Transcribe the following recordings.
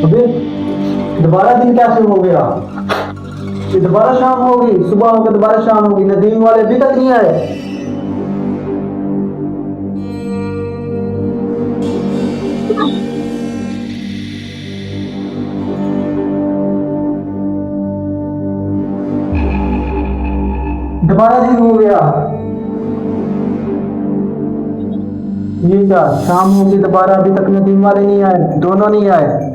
अबे दोबारा दिन कैसे हो गया? ये दोबारा शाम हो गई, सुबह हो गई दोबारा शाम हो गई, नदीम वाले अभी तक नहीं आए। दोबारा दिन हो गया। ये क्या शाम होगी दोबारा, अभी तक नदीम वाले नहीं आए, दोनों नहीं आए।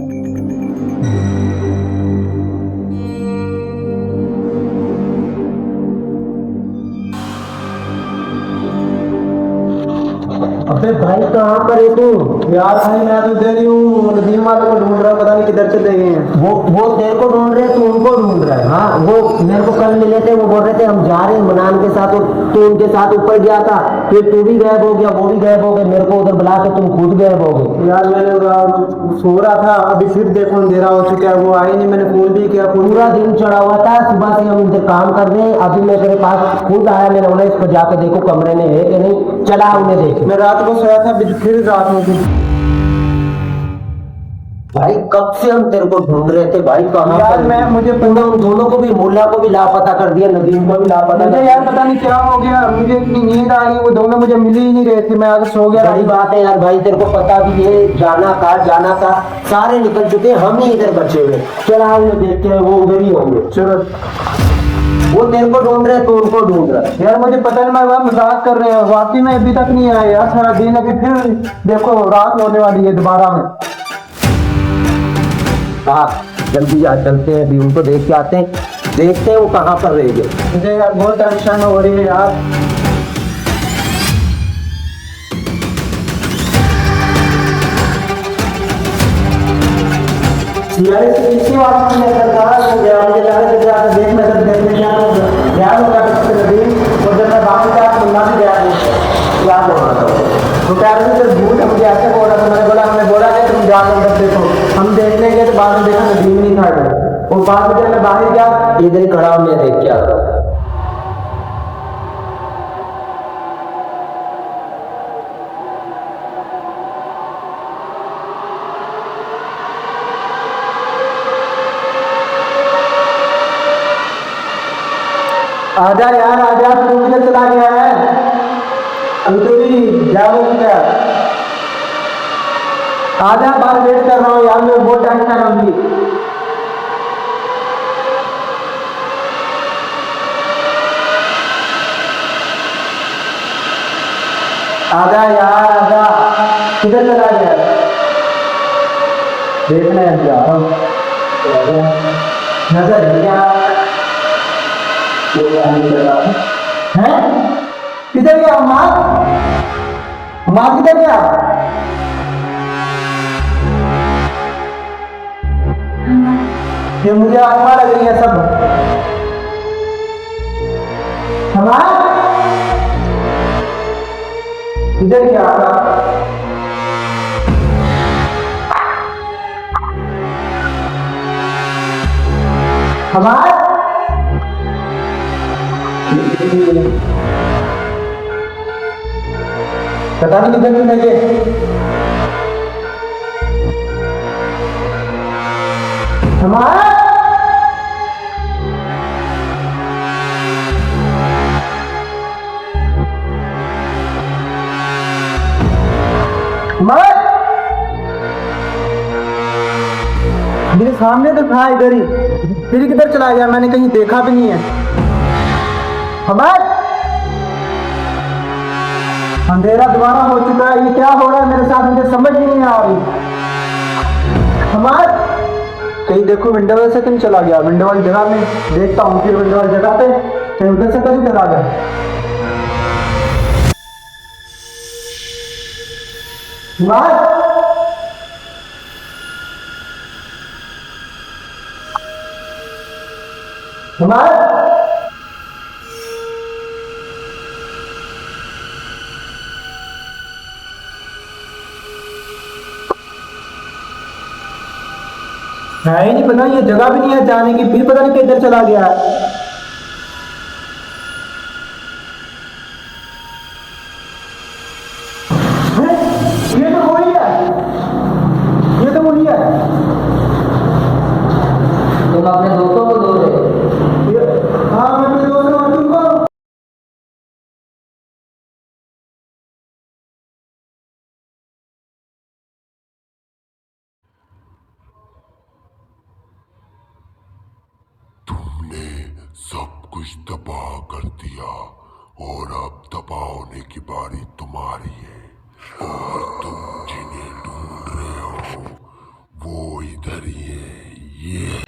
अबे भाई कहाँ पर है तू? यार भाई मैं तो दे रही हूँ, नदीम वालों को ढूंढ रहा हूँ, पता नहीं किधर चले गए हैं। वो तेरे को ढूंढ रहे, तू उनको ढूंढ रहा है। हाँ, वो मेरे को कल मिले थे, वो बोल रहे थे हम जा रहे हैं मनान के साथ, और तू उनके साथ ऊपर गया था, फिर तू भी गायब हो गया, वो भी गायब हो गए, मेरे को उधर बुला के तुम खुद गायब हो गए। यार मैंने सो रहा था, अभी फिर देखो अंधेरा हो चुका है, वो आए नहीं, मैंने फोन भी किया, पूरा दिन चढ़ा हुआ था, सुबह से हम इधर काम कर रहे हैं, अभी मैं तेरे पास खुद आया, मैंने बोला इसको जाकर देखो कमरे में है कि नहीं, चला उन्हें देखे। मैं रात को सोया था, फिर रात हो गई। भाई कब से हम तेरे को ढूंढ रहे थे भाई, कहाँ यार पर? मैं मुझे तुमने उन दोनों को भी, मुल्ला को भी लापता कर दिया, नदीम को भी लापता मुझे कर यार दिया। पता नहीं क्या हो गया, मुझे इतनी नींद आ रही, वो दोनों मुझे मिल ही नहीं रहे थे, मैं आगे सो गया। बड़ी बात है यार भाई, तेरे को पता भी है, जाना था, सारे निकल चुके, हम ही इधर बचे हुए। चला उन्हें देखते हैं, वो उधर ही होंगे। चलो। वो तेरे को ढूंढ रहे, तो उनको ढूंढ रहा है। यार मुझे पता नहीं, मैं वहाँ मजाक कर रहे हैं, वाकई में अभी तक नहीं आए यार, सारा दिन अभी फिर देखो रात होने वाली है दोबारा में। हाँ जल्दी जा, चलते हैं अभी उनको देख के आते हैं, देखते हैं वो कहाँ पर रह गए। मुझे यार बहुत टेंशन हो रही है यार। यार इसी बात में सरकार हो गया, मुझे लगा कि जाकर देखना, जब देखने जाना ध्यान होगा किससे नदी, और जब मैं बाकी का सुनना भी गया याद हो रहा था। तो कह रहे थे सर भूत है, मुझे ऐसे बोल रहा था, मैंने बोला, हमने बोला कि तुम जाकर अंदर देखो, हम देखने गए तो बाद में देखा नदीम नहीं था इधर। और बाद में जब मैं बाहर गया, इधर ही खड़ा हूं, मैं देख के आता हूँ। आजा यार आजा, तू किधर चला गया है? अभी तो भी जाओ क्या? आजा, बाहर वेट कर रहा हूँ यार, मैं बहुत टेंशन होगी। आजा यार आजा, किधर चला गया? देखना है जा रहा हूँ, नजर है क्या? हैं? किधर गया माँ? माँ किधर गया? ये मुझे आत्मा लग रही है सब। हमार किधर गया? हमार पता नहीं किधर चले गए। हमार हमार मेरे सामने तो था इधर ही, फिर किधर चला गया? मैंने कहीं देखा भी नहीं है। हमार अंधेरा दोबारा हो चुका है, ये क्या हो रहा है मेरे साथ, मुझे समझ ही नहीं आ रही। हमार कहीं देखो विंडो से कहीं चला गया, विंडो वाली जगह में देखता हूँ, फिर विंडो वाली जगह पे कहीं उधर से कहीं चला गया। हमार हमार है ही नहीं, पता ये जगह भी नहीं है जाने की, फिर पता नहीं किधर चला गया है। ये तो वही है, ये तो वही है। सब कुछ तबाह कर दिया और अब तबाह होने की बारी तुम्हारी है और तुम जिन्हें ढूंढ रहे हो वो इधर ही है। ये